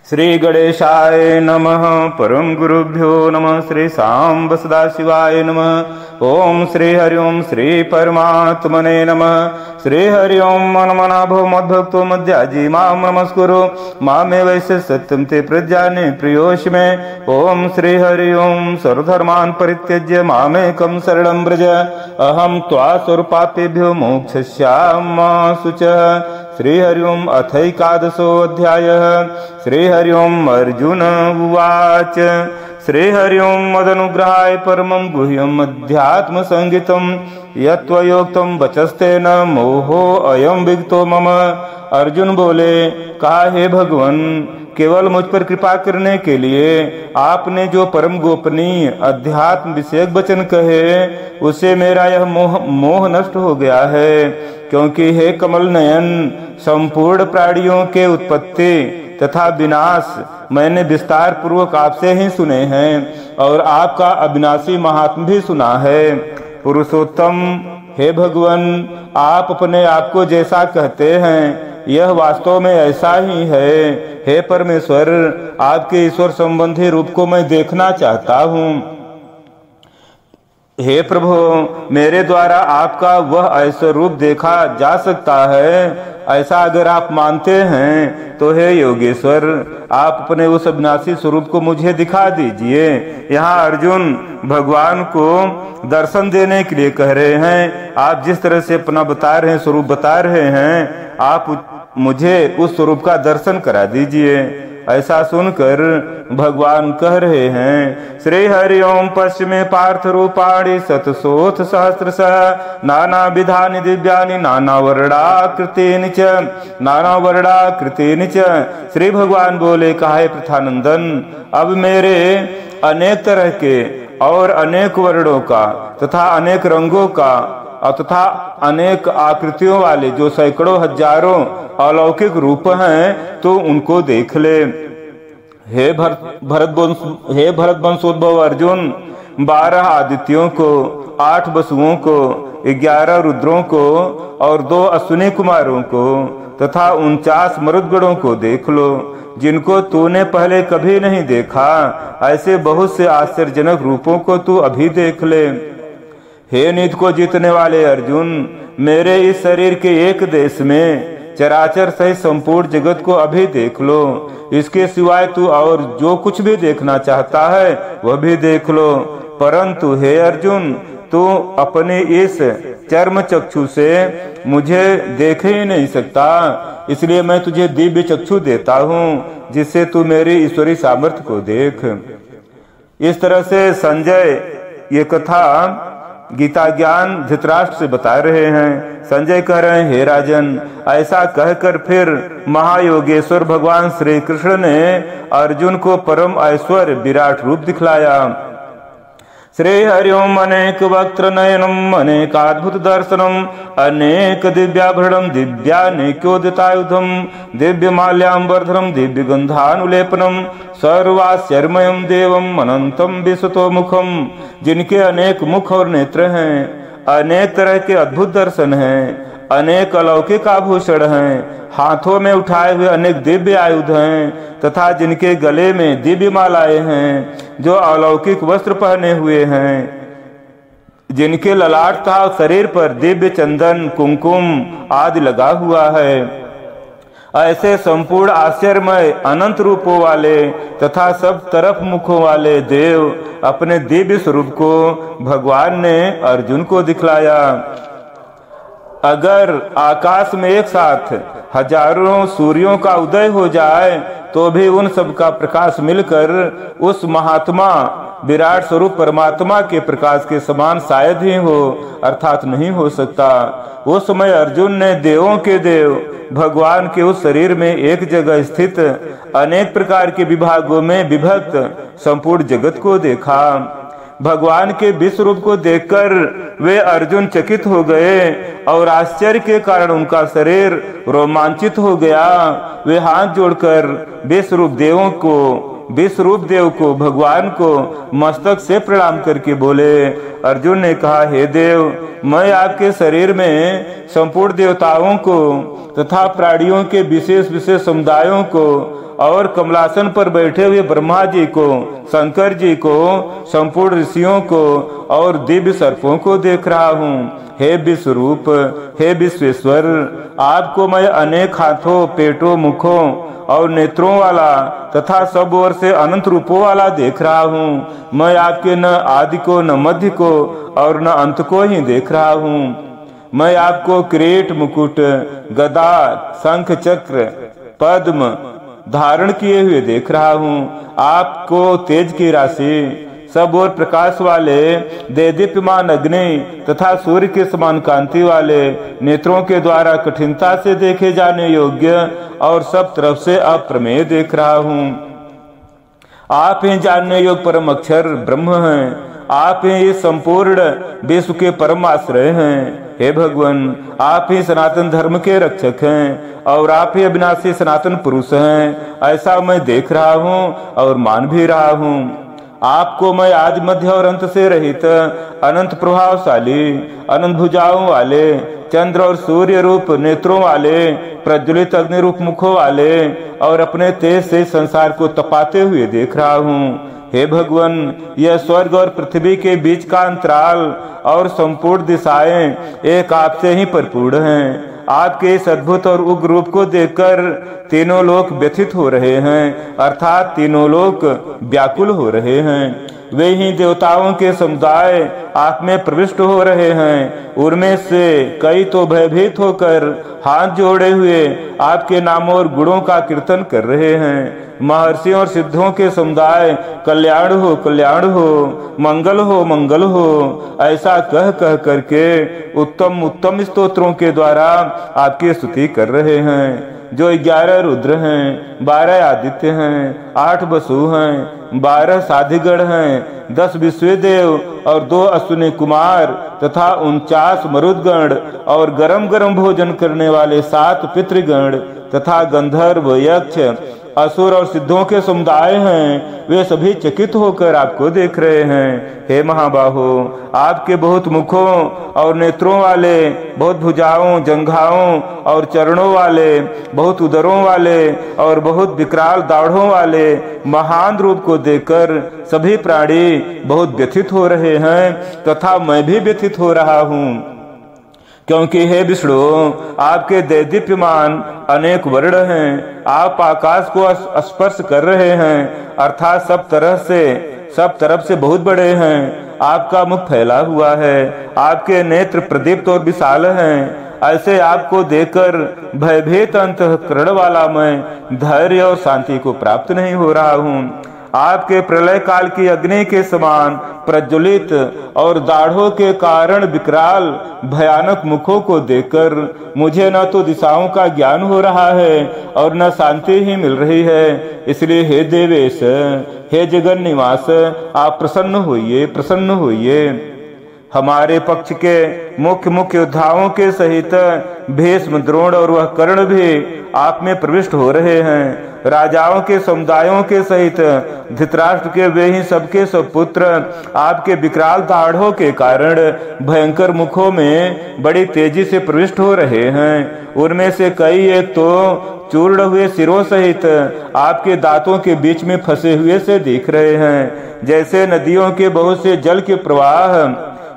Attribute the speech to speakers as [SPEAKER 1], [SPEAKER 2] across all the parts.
[SPEAKER 1] श्री गणेशाय नमः। परम गुरुभ्यो नमः। श्री सांब सदाशिवाय नमः। ओम श्री हरि ओम श्री परमात्मने नमः। श्री हरि ओम मनमना भव मद्भक्तो मध्याजी माम नमस्कुरु मामे वैश्य सत्यम ते प्रज्ञाने प्रियोष में। ओम श्री हरि ओम सर्वधर्मान् परित्यज्य मामेकं शरणं व्रज अहं त्वा स्वरूपापेभ्यो मोक्षयिष्यामि शुचः। श्री हरि ओम अथैकादशो अध्यायः। श्री हरि ओम अर्जुन उवाच। श्री हरि ओम मदनुग्रहाय परमं गुह्यम् अध्यात्म संगीतम् यत्त्वयोक्तं वचस्तेन मोहो अयं विगतो मम। अर्जुन बोले, कहा हे भगवान, केवल मुझ पर कृपा करने के लिए आपने जो परम गोपनीय अध्यात्म विषयक वचन कहे उससे मेरा यह मोह नष्ट हो गया है। क्योंकि हे कमल नयन, संपूर्ण प्राणियों के उत्पत्ति तथा विनाश मैंने विस्तार पूर्वक आपसे ही सुने हैं और आपका अविनाशी महात्म भी सुना है। पुरुषोत्तम, हे भगवान, आप अपने आप को जैसा कहते हैं यह वास्तव में ऐसा ही है। हे परमेश्वर, आपके ईश्वर संबंधी रूप को मैं देखना चाहता हूँ। हे प्रभु, मेरे द्वारा आपका वह ऐसा रूप देखा जा सकता है, ऐसा अगर आप मानते हैं तो हे योगेश्वर, आप अपने उस अविनाशी स्वरूप को मुझे दिखा दीजिए। यहाँ अर्जुन भगवान को दर्शन देने के लिए कह रहे हैं। आप जिस तरह से अपना बता रहे हैं, स्वरूप बता रहे हैं, आप मुझे उस स्वरूप का दर्शन करा दीजिए। ऐसा सुनकर भगवान कह रहे हैं, श्री हरि ओम पश्चिमे पार्थ रूपाणि शतशोथ सहस्रशः नाना विधानि दिव्यानि नाना वर्णाकृतीनि च। श्री भगवान बोले, कहा प्रथानंदन, अब मेरे अनेक तरह के और अनेक वर्णों का तथा अनेक रंगों का तथा अनेक आकृतियों वाले जो सैकड़ों हजारों अलौकिक रूप हैं, तो उनको देख ले। हे भरत वंशोद्भव अर्जुन, 12 आदित्यों को, 8 वसुओं को, 11 रुद्रों को और 2 अश्विनी कुमारों को तथा 49 मरुदगणों को देख लो, जिनको तूने पहले कभी नहीं देखा। ऐसे बहुत से आश्चर्यजनक रूपों को तू अभी देख ले। हे नीत को जीतने वाले अर्जुन, मेरे इस शरीर के एक देश में चराचर सहित संपूर्ण जगत को अभी देख लो। इसके सिवाय तू और जो कुछ भी देखना चाहता है वह भी देख लो। परंतु हे अर्जुन, तू अपने इस चर्म चक्षु से मुझे देख ही नहीं सकता, इसलिए मैं तुझे दिव्य चक्षु देता हूँ, जिससे तू मेरी ईश्वरी सामर्थ्य को देख। इस तरह से संजय ये कथा गीता ज्ञान धृतराष्ट्र से बता रहे हैं। संजय कह रहे हैं, हे राजन, ऐसा कहकर फिर महायोगेश्वर भगवान श्री कृष्ण ने अर्जुन को परम ऐश्वर्य विराट रूप दिखलाया। श्री हरि ओम अनेक वक्त्र नयनम अनेकाद्भुत दर्शनम अनेक दिव्याभरणम दिव्यानेकोदितायुधम दिव्य माल्याम्बरधरम दिव्य गंधानुलेपनम सर्वाश्चर्यमयम देवम अनंतम विश्वतो मुखम। जिनके अनेक मुख और नेत्र हैं, अनेक तरह के अद्भुत दर्शन हैं, अनेक अलौकिक आभूषण हैं, हाथों में उठाए हुए अनेक दिव्य आयुध हैं तथा जिनके गले में दिव्य मालाएं हैं, जो अलौकिक वस्त्र पहने हुए हैं, जिनके ललाट तथा शरीर पर दिव्य चंदन कुमकुम आदि लगा हुआ है। ऐसे संपूर्ण आश्चर्यमय अनंत रूपों वाले तथा सब तरफ मुखों वाले देव अपने दिव्य स्वरूप को भगवान ने अर्जुन को दिखलाया। अगर आकाश में एक साथ हजारों सूर्यों का उदय हो जाए तो भी उन सब का प्रकाश मिलकर उस महात्मा विराट स्वरूप परमात्मा के प्रकाश के समान शायद ही हो, अर्थात नहीं हो सकता। उस समय अर्जुन ने देवों के देव भगवान के उस शरीर में एक जगह स्थित अनेक प्रकार के विभागों में विभक्त संपूर्ण जगत को देखा। भगवान के विश्व रूप को देखकर वे अर्जुन चकित हो गए और आश्चर्य के कारण उनका शरीर रोमांचित हो गया। वे हाथ जोड़कर विश्वरूप देव को भगवान को मस्तक से प्रणाम करके बोले। अर्जुन ने कहा, हे देव, मैं आपके शरीर में संपूर्ण देवताओं को तथा प्राणियों के विशेष विशेष समुदायों को और कमलासन पर बैठे हुए ब्रह्मा जी को, शंकर जी को, संपूर्ण ऋषियों को और दिव्य सर्पों को देख रहा हूँ। हे विश्वरूप, हे विश्वेश्वर, आपको मैं अनेक हाथों, पेटों, मुखों और नेत्रों वाला तथा सब ओर से अनंत रूपों वाला देख रहा हूँ। मैं आपके न आदि को, न मध्य को और न अंत को ही देख रहा हूँ। मैं आपको किरीट, मुकुट, गदा, शंख, चक्र, पद्म धारण किए हुए देख रहा हूँ। आपको तेज की राशि, सब और प्रकाश वाले, देदीप्यमान अग्नि तथा सूर्य के समान कांति वाले, नेत्रों के द्वारा कठिनता से देखे जाने योग्य और सब तरफ से अप्रमेय देख रहा हूँ। आप ही जानने योग्य परम अक्षर ब्रह्म हैं। आप ही इस संपूर्ण विश्व के परम आश्रय हैं। हे भगवान, आप ही सनातन धर्म के रक्षक हैं और आप ही अविनाशी सनातन पुरुष हैं। ऐसा मैं देख रहा हूँ और मान भी रहा हूँ। आपको मैं आदि, मध्य और अंत से रहित, अनंत प्रभावशाली, अनंत भुजाओं वाले, चंद्र और सूर्य रूप नेत्रों वाले, प्रज्वलित अग्नि रूप मुखों वाले और अपने तेज से संसार को तपाते हुए देख रहा हूँ। हे भगवान, यह स्वर्ग और पृथ्वी के बीच का अंतराल और संपूर्ण दिशाएं एक आपसे ही परिपूर्ण हैं। आपके इस अद्भुत और उग्र रूप को देखकर तीनों लोक व्यथित हो रहे हैं, अर्थात तीनों लोक व्याकुल हो रहे हैं। वे ही देवताओं के समुदाय आप में प्रविष्ट हो रहे हैं। उनमें से कई तो भयभीत होकर हाथ जोड़े हुए आपके नामों और गुणों का कीर्तन कर रहे हैं। महर्षियों और सिद्धों के समुदाय कल्याण हो, कल्याण हो, मंगल हो, मंगल हो, ऐसा कह कह करके उत्तम उत्तम स्तोत्रों के द्वारा आपकी स्तुति कर रहे हैं। जो 11 रुद्र हैं, 12 आदित्य हैं, 8 वसु हैं, 12 साधिगण हैं, 10 विश्वदेव और 2 अश्विनी कुमार तथा 49 मरुदगण और गरम गरम भोजन करने वाले 7 पितृगण तथा गंधर्व, यक्ष, असुर और सिद्धों के समुदाय हैं। वे सभी चकित होकर आपको देख रहे हैं। हे महाबाहो, आपके बहुत मुखों और नेत्रों वाले, बहुत भुजाओं, जंघाओं और चरणों वाले, बहुत उदरों वाले और बहुत विकराल दाढ़ों वाले महान रूप को देखकर सभी प्राणी बहुत व्यथित हो रहे हैं तथा मैं भी व्यथित हो रहा हूँ। क्योंकि हे विष्णु, आपके दैदीप्यमान अनेक वर्ण हैं। आप आकाश को स्पर्श कर रहे हैं, अर्थात सब तरफ से बहुत बड़े हैं। आपका मुख फैला हुआ है, आपके नेत्र प्रदीप्त और विशाल हैं। ऐसे आपको देखकर भयभीत अंतःकरण वाला मैं धैर्य और शांति को प्राप्त नहीं हो रहा हूँ। आपके प्रलय काल की अग्नि के समान प्रज्वलित और दाढ़ों के कारण विकराल भयानक मुखों को देखकर मुझे न तो दिशाओं का ज्ञान हो रहा है और न शांति ही मिल रही है। इसलिए हे देवेश, हे जगन निवास, आप प्रसन्न होइए, प्रसन्न होइए। हमारे पक्ष के मुख्य योद्धाओं के सहित भीष्म, द्रोण और वह कर्ण भी आप में प्रविष्ट हो रहे हैं। राजाओं के समुदायों के सहित धृतराष्ट्र के वे ही सबके सब पुत्र आपके विकराल दाढ़ों के कारण भयंकर मुखों में बड़ी तेजी से प्रविष्ट हो रहे हैं। उनमें से कई एक तो चूर्ण हुए सिरों सहित आपके दांतों के बीच में फंसे हुए से दिख रहे हैं। जैसे नदियों के बहुत से जल के प्रवाह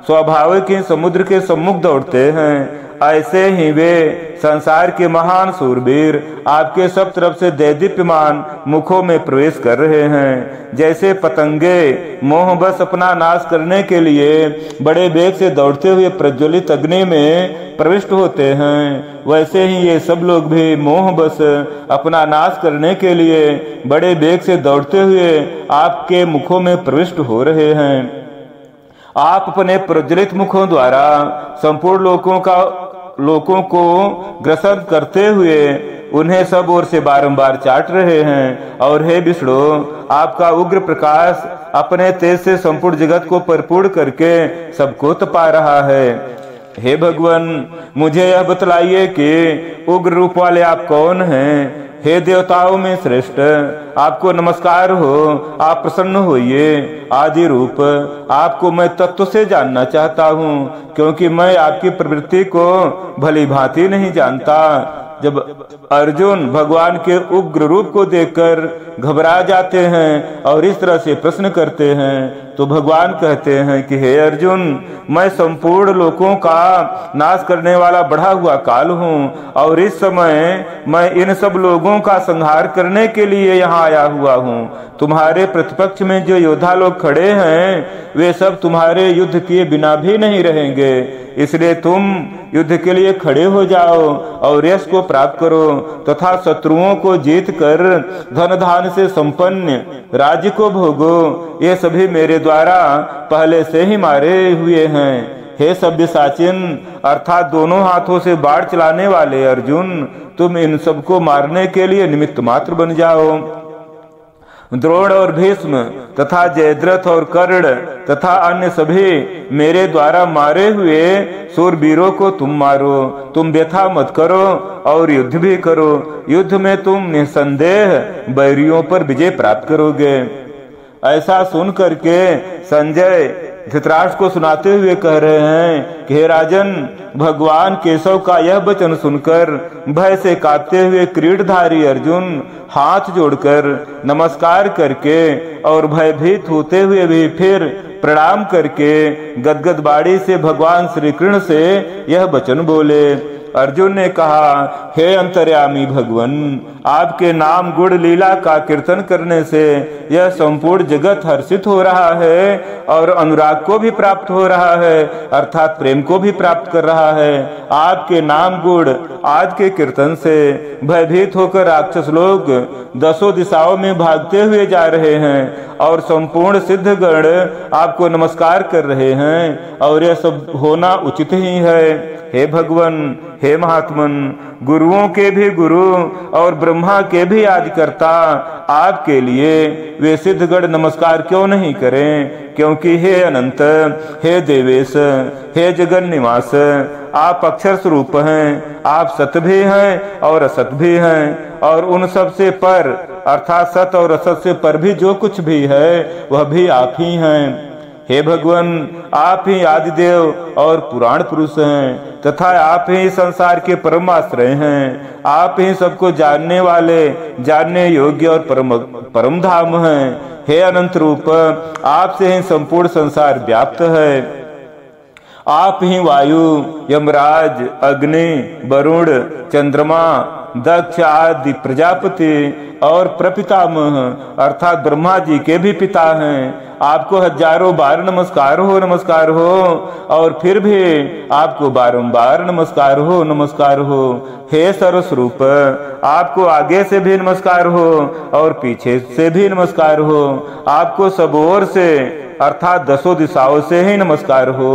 [SPEAKER 1] स्वाभाविक ही समुद्र के सम्मुख दौड़ते हैं, ऐसे ही वे संसार के महान सूरवीर आपके सब तरफ से दैदीप्यमान मुखों में प्रवेश कर रहे हैं। जैसे पतंगे मोहबस अपना नाश करने के लिए बड़े वेग से दौड़ते हुए प्रज्वलित अग्नि में प्रविष्ट होते हैं, वैसे ही ये सब लोग भी मोहबस अपना नाश करने के लिए बड़े वेग से दौड़ते हुए आपके मुखों में प्रविष्ट हो रहे हैं। आप अपने प्रज्वलित मुखों द्वारा संपूर्ण लोकों को ग्रसन करते हुए उन्हें सब ओर से बारंबार चाट रहे हैं। और हे विष्णु, आपका उग्र प्रकाश अपने तेज से संपूर्ण जगत को परिपूर्ण करके सबको तपा रहा है। हे भगवान, मुझे यह बतलाइए कि उग्र रूप वाले आप कौन हैं। हे देवताओं में श्रेष्ठ, आपको नमस्कार हो, आप प्रसन्न होइए। आदि रूप, आपको मैं तत्व से जानना चाहता हूँ, क्योंकि मैं आपकी प्रवृत्ति को भली भांति नहीं जानता। जब अर्जुन भगवान के उग्र रूप को देखकर घबरा जाते हैं और इस तरह से प्रश्न करते हैं, तो भगवान कहते हैं कि हे अर्जुन, मैं संपूर्ण लोकों का नाश करने वाला बढ़ा हुआ काल हूँ और इस समय मैं इन सब लोगों का संहार करने के लिए यहाँ आया हुआ हूँ। तुम्हारे प्रतिपक्ष में जो योद्धा लोग खड़े हैं वे सब तुम्हारे युद्ध किए बिना भी नहीं रहेंगे, इसलिए तुम युद्ध के लिए खड़े हो जाओ और यश को प्राप्त करो तथा शत्रुओं को जीत कर धन धान से संपन्न राज्य को भोगो। ये सभी मेरे द्वारा पहले से ही मारे हुए हैं। हे सब्यसाचिन अर्थात दोनों हाथों से बाढ़ चलाने वाले अर्जुन, तुम इन सबको मारने के लिए निमित्त मात्र बन जाओ। द्रोण और भीष्म तथा जयद्रथ और कर्ण तथा अन्य सभी मेरे द्वारा मारे हुए शूरवीरों को तुम मारो। तुम व्यथा मत करो और युद्ध भी करो। युद्ध में तुम निसंदेह बैरियों पर विजय प्राप्त करोगे। ऐसा सुन करके संजय धृतराष्ट्र को सुनाते हुए कह रहे हैं कि हे राजन, भगवान केशव का यह वचन सुनकर भय से कांपते हुए किरीटधारी अर्जुन हाथ जोड़कर नमस्कार करके और भयभीत होते हुए भी फिर प्रणाम करके गदगद बाड़ी से भगवान श्री कृष्ण से यह वचन बोले। अर्जुन ने कहा, हे अंतर्यामी भगवन, आपके नाम गुण लीला का कीर्तन करने से यह संपूर्ण जगत हर्षित हो रहा है और अनुराग को भी प्राप्त हो रहा है, अर्थात प्रेम को भी प्राप्त कर रहा है। आपके नाम गुण आज के कीर्तन से भयभीत होकर राक्षस लोग दसों दिशाओं में भागते हुए जा रहे हैं और संपूर्ण सिद्धगण आपको नमस्कार कर रहे हैं और यह सब होना उचित ही है। हे भगवन, हे महात्मन, गुरुओं के भी गुरु और ब्रह्मा के भी आदिकर्ता आपके लिए वे सिद्धगण नमस्कार क्यों नहीं करें? क्योंकि हे अनंत, हे देवेश, हे जगन निवास, आप अक्षर स्वरूप हैं। आप सत भी हैं और असत भी हैं और उन सब से पर अर्थात सत और असत से पर भी जो कुछ भी है वह भी आप ही हैं। हे भगवान, आप ही आदिदेव और पुराण पुरुष हैं तथा आप ही संसार के परम आश्रय हैं। आप ही सबको जानने वाले, जानने योग्य और परम धाम हैं। हे अनंत रूप, आपसे ही संपूर्ण संसार व्याप्त है। आप ही वायु, यमराज, अग्नि, वरुण, चंद्रमा, दक्ष आदि प्रजापति और प्रपितामह अर्थात ब्रह्मा जी के भी पिता हैं। आपको हजारों बार नमस्कार हो, नमस्कार हो और फिर भी आपको बारंबार नमस्कार हो, नमस्कार हो। हे सर्वस्वरूप, आपको आगे से भी नमस्कार हो और पीछे से भी नमस्कार हो। आपको सब ओर से अर्थात दसों दिशाओं से ही नमस्कार हो।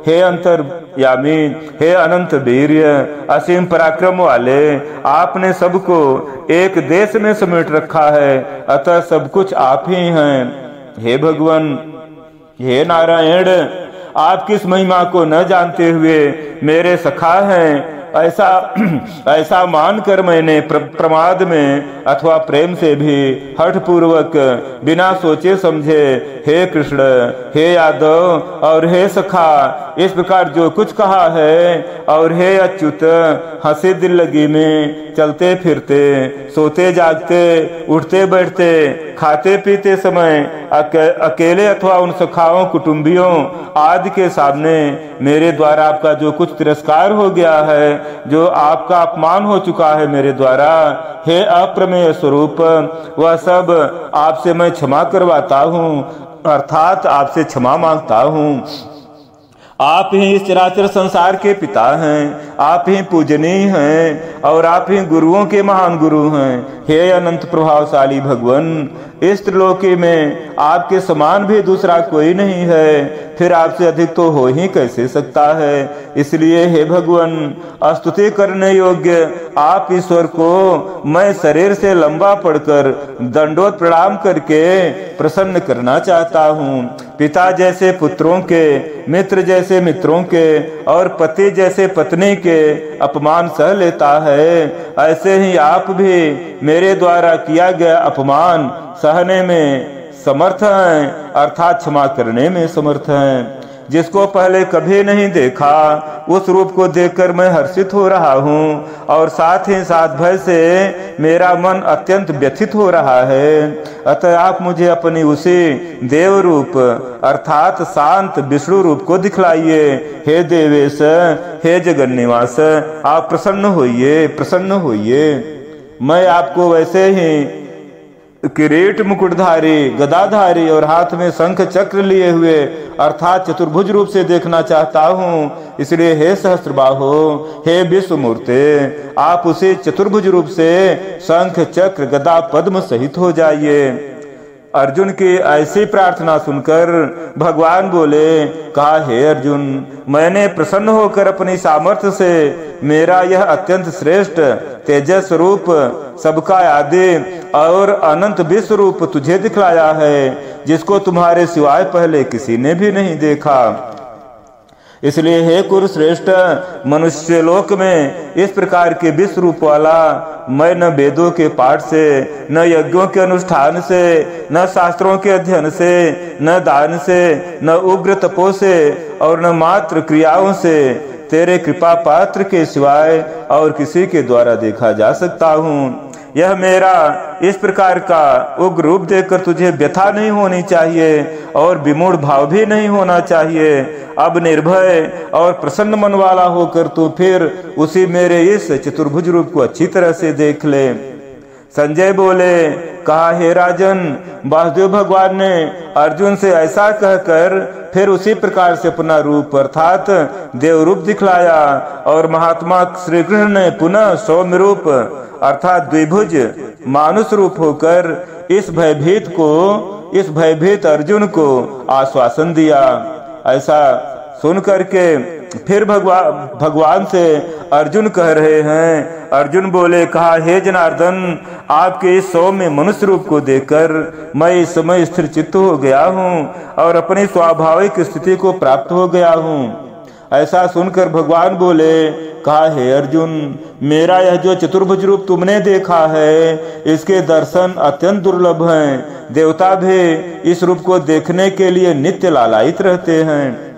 [SPEAKER 1] हे अंतर्यामी, हे अनंत वीर्य, असीम पराक्रम वाले, आपने सबको एक देश में समेट रखा है, अतः सब कुछ आप ही हैं। हे भगवान, हे नारायण, आप किस महिमा को न जानते हुए मेरे सखा हैं ऐसा मानकर मैंने प्रमाद में अथवा प्रेम से भी हठ पूर्वक बिना सोचे समझे हे कृष्ण, हे यादव और हे सखा इस प्रकार जो कुछ कहा है और हे अच्युत, हंसी दिल लगी में चलते फिरते, सोते जागते, उठते बैठते, खाते पीते समय अकेले अथवा उन सखाओं, कुटुंबियों आदि के सामने मेरे द्वारा आपका जो कुछ तिरस्कार हो गया है, जो आपका अपमान हो चुका है मेरे द्वारा, हे अप्रमेय स्वरूप, वह सब आपसे मैं क्षमा करवाता हूँ अर्थात आपसे क्षमा मांगता हूँ। आप ही इस चराचर संसार के पिता हैं, आप ही पूजनीय हैं और आप ही गुरुओं के महान गुरु हैं। हे अनंत प्रभावशाली भगवान, इस त्रिलोकी में आपके समान भी दूसरा कोई नहीं है, फिर आपसे अधिक तो हो ही कैसे सकता है। इसलिए हे भगवान, स्तुति करने योग्य आप ईश्वर को मैं शरीर से लंबा पड़कर दंडोत प्रणाम करके प्रसन्न करना चाहता हूँ। पिता जैसे पुत्रों के, मित्र जैसे मित्रों के और पति जैसे पत्नी के अपमान सह लेता है, ऐसे ही आप भी मेरे द्वारा किया गया अपमान सहने में समर्थ हैं अर्थात क्षमा करने में समर्थ हैं। जिसको पहले कभी नहीं देखा, उस रूप को देखकर मैं हर्षित हो रहा हूँ और साथ ही साथ भय से मेरा मन अत्यंत व्यथित हो रहा है। अतः आप मुझे अपनी उसी देव रूप अर्थात शांत विष्णु रूप को दिखलाइए। हे देवेश, हे जगन्निवास, आप प्रसन्न होइए, प्रसन्न होइए। मैं आपको वैसे ही किरीट मुकुटधारी, गदाधारी और हाथ में शंख चक्र लिए हुए अर्थात चतुर्भुज रूप से देखना चाहता हूँ। इसलिए हे सहस्त्रबाहो, हे विश्वमूर्ते, आप उसे चतुर्भुज रूप से शंख चक्र गदा पद्म सहित हो जाइए। अर्जुन की ऐसी प्रार्थना सुनकर भगवान बोले, कहा हे अर्जुन, मैंने प्रसन्न होकर अपनी सामर्थ्य से मेरा यह अत्यंत श्रेष्ठ तेजस रूप, सबका आदि और अनंत विश्व रूप तुझे दिखलाया है, जिसको तुम्हारे सिवाय पहले किसी ने भी नहीं देखा। इसलिए हे कुरुश्रेष्ठ, मनुष्य लोक में इस प्रकार के विश्व रूप वाला मैं न वेदों के पाठ से, न यज्ञों के अनुष्ठान से, न शास्त्रों के अध्ययन से, न दान से, न उग्र तपो से और न मात्र क्रियाओं से तेरे कृपा पात्र के सिवाय और किसी के द्वारा देखा जा सकता हूँ। यह मेरा इस प्रकार का उग्र रूप देखकर तुझे व्यथा नहीं होनी चाहिए और विमूढ़ भाव भी नहीं होना चाहिए। अब निर्भय और प्रसन्न मन वाला होकर तू फिर उसी मेरे इस चतुर्भुज रूप को अच्छी तरह से देख ले। संजय बोले, कहा हे राजन, वासुदेव भगवान ने अर्जुन से ऐसा कहकर फिर उसी प्रकार से अपना रूप अर्थात देव रूप दिखलाया और महात्मा श्री कृष्ण ने पुनः सौम्य रूप अर्थात द्विभुज मानुष रूप होकर इस भयभीत अर्जुन को आश्वासन दिया। ऐसा सुन करके फिर भगवान से अर्जुन कह रहे हैं। अर्जुन बोले, कहा हे जनार्दन, आपके इस सौम्य मनुष्य रूप को देखकर मैं इस समय स्थिर चित्त हो गया हूँ और अपनी स्वाभाविक स्थिति को प्राप्त हो गया हूँ। ऐसा सुनकर भगवान बोले, कहा हे अर्जुन, मेरा यह जो चतुर्भुज रूप तुमने देखा है, इसके दर्शन अत्यंत दुर्लभ हैं। देवता भी इस रूप को देखने के लिए नित्य लालायित रहते हैं।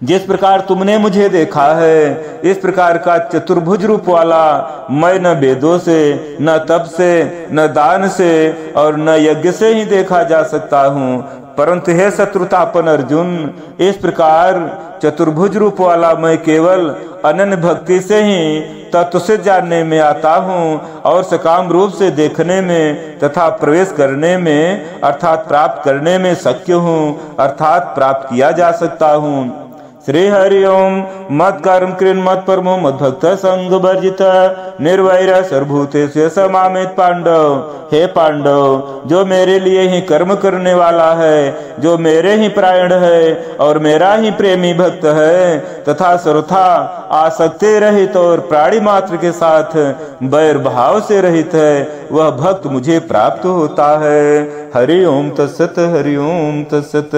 [SPEAKER 1] जिस प्रकार तुमने मुझे देखा है, इस प्रकार का चतुर्भुज रूप वाला मैं न वेदों से, न तप से, न दान से और न यज्ञ से ही देखा जा सकता हूँ। परंतु हे शत्रुतापन अर्जुन, इस प्रकार चतुर्भुज रूप वाला मैं केवल अनन्य भक्ति से ही तत्व से जानने में आता हूँ और सकाम रूप से देखने में तथा प्रवेश करने में अर्थात प्राप्त करने में शक्य हूँ अर्थात प्राप्त किया जा सकता हूँ। श्री हरि ओम। मत कर्म कृन मत परमो मत भक्त संग वर्जित निर्वैर सर्वभूतेषु समामित पांडव। हे पांडव, जो मेरे लिए ही कर्म करने वाला है, जो मेरे ही प्रायण है और मेरा ही प्रेमी भक्त है तथा सर्वथा आसक्ति रहित और प्राणी मात्र के साथ वैर भाव से रहित है, वह भक्त मुझे प्राप्त होता है। हरि ओम तत्सत, हरि ओम तत्सत।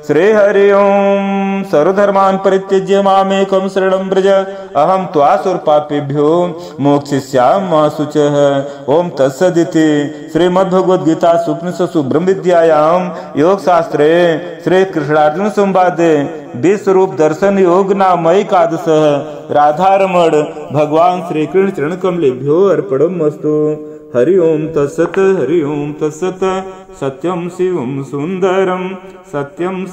[SPEAKER 1] श्री हरि ओम। सर्वधर्मान् परित्यज्य मामेकं शरणं व्रज, अहं त्वा सर्वपापेभ्यो मोक्षयिष्यामि मा शुचः। ओम तत्सदिति श्रीमद्भगवद्गीता उपनिषत्सु ब्रह्म विद्यायां योग शास्त्रे श्री कृष्णार्जुन संवादे विश्वरूप दर्शन योग नाम एकादशः। राधारमण भगवान श्री कृष्ण चरण कमलेभ्यो अर्पणमस्तु। हरि ओम तत्सत, हरि ओम तत्सत। सत्यम शिवम सुंदरम, सत्यम